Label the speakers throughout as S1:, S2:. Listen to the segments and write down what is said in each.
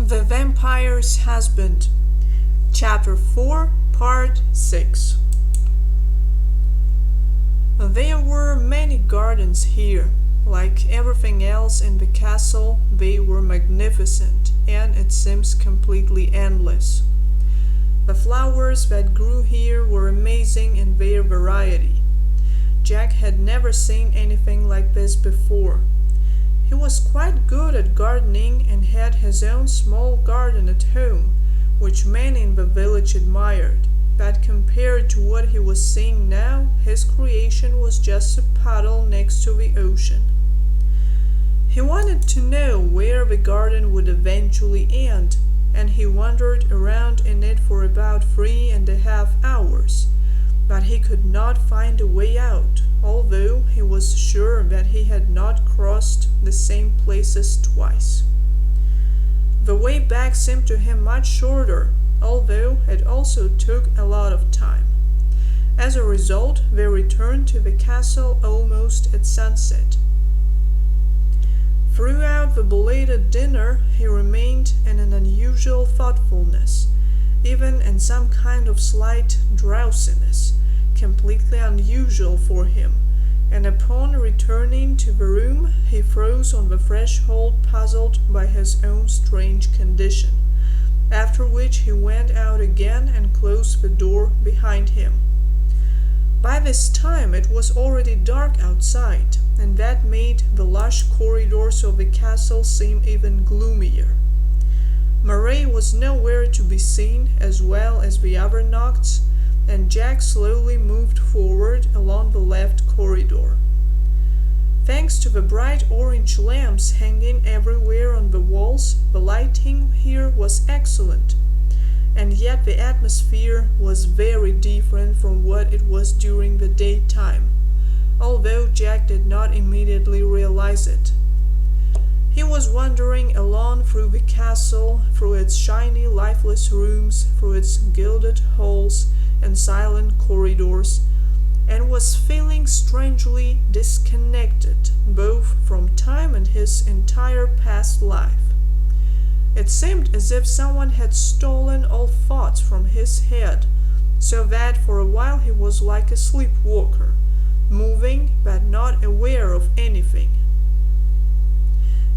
S1: The Vampire's Husband, Chapter 4, Part 6. There were many gardens here. Like everything else in the castle, they were magnificent, and it seems completely endless. The flowers that grew here were amazing in their variety. Jack had never seen anything like this before. He was quite good at gardening and had his own small garden at home, which many in the village admired, but compared to what he was seeing now, his creation was just a puddle next to the ocean. He wanted to know where the garden would eventually end, and he wandered around in it for about 3.5 hours, but he could not find a way out, although he was sure that he had not crossed the same places twice. The way back seemed to him much shorter, although it also took a lot of time. As a result, they returned to the castle almost at sunset. Throughout the belated dinner, he remained in an unusual thoughtfulness, even in some kind of slight drowsiness, completely unusual for him, and upon returning to the room, he froze on the threshold, puzzled by his own strange condition, after which he went out again and closed the door behind him. By this time it was already dark outside, and that made the lush corridors of the castle seem even gloomier. Murray was nowhere to be seen, as well as the other Nocts, and Jack slowly moved forward along the left corridor. Thanks to the bright orange lamps hanging everywhere on the walls, the lighting here was excellent, and yet the atmosphere was very different from what it was during the daytime, although Jack did not immediately realize it. He was wandering along through the castle, through its shiny, lifeless rooms, through its gilded halls and silent corridors, and was feeling strangely disconnected, both from time and his entire past life. It seemed as if someone had stolen all thoughts from his head, so that for a while he was like a sleepwalker, moving but not aware of anything.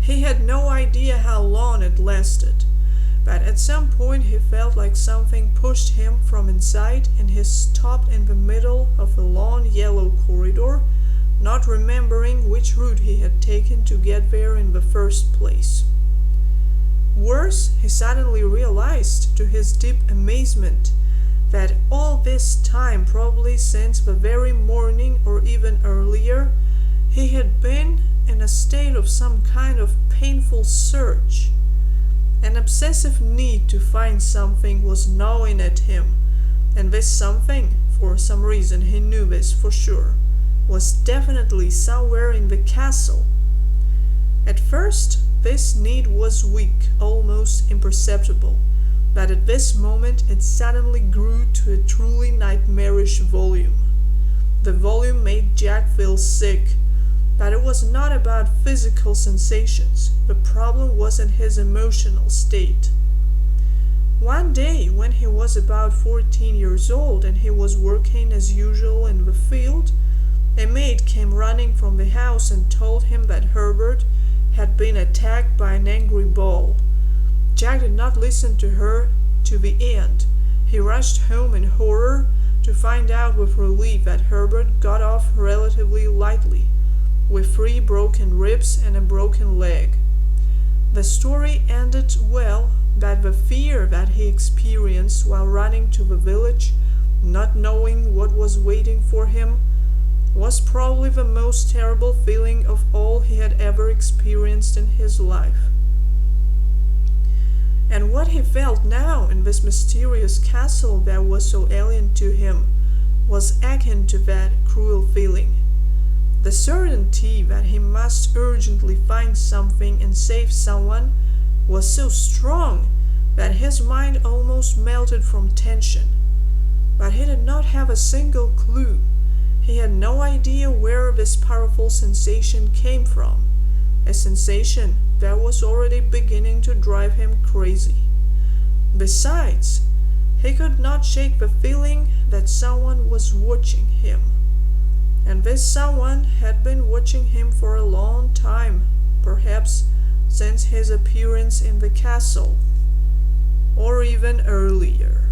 S1: He had no idea how long it lasted, but at some point he felt like something pushed him from inside, and he stopped in the middle of the long yellow corridor, not remembering which route he had taken to get there in the first place. Worse, he suddenly realized, to his deep amazement, that all this time, probably since the very morning or even earlier, he had been in a state of some kind of painful search. An obsessive need to find something was gnawing at him, and this something, for some reason he knew this for sure, was definitely somewhere in the castle. At first, this need was weak, almost imperceptible, but at this moment it suddenly grew to a truly nightmarish volume. The volume made Jack feel sick, but it was not about physical sensations. The problem was in his emotional state. One day, when he was about 14 years old and he was working as usual in the field, a maid came running from the house and told him that Herbert had been attacked by an angry bull. Jack did not listen to her to the end. He rushed home in horror to find out with relief that Herbert got off relatively lightly, with 3 broken ribs and a broken leg. The story ended well, but the fear that he experienced while running to the village, not knowing what was waiting for him, was probably the most terrible feeling of all he had ever experienced in his life. And what he felt now in this mysterious castle that was so alien to him was akin to that cruel feeling. The certainty that he must urgently find something and save someone was so strong that his mind almost melted from tension. But he did not have a single clue. He had no idea where this powerful sensation came from, a sensation that was already beginning to drive him crazy. Besides, he could not shake the feeling that someone was watching him. And this someone had been watching him for a long time, perhaps since his appearance in the castle, or even earlier.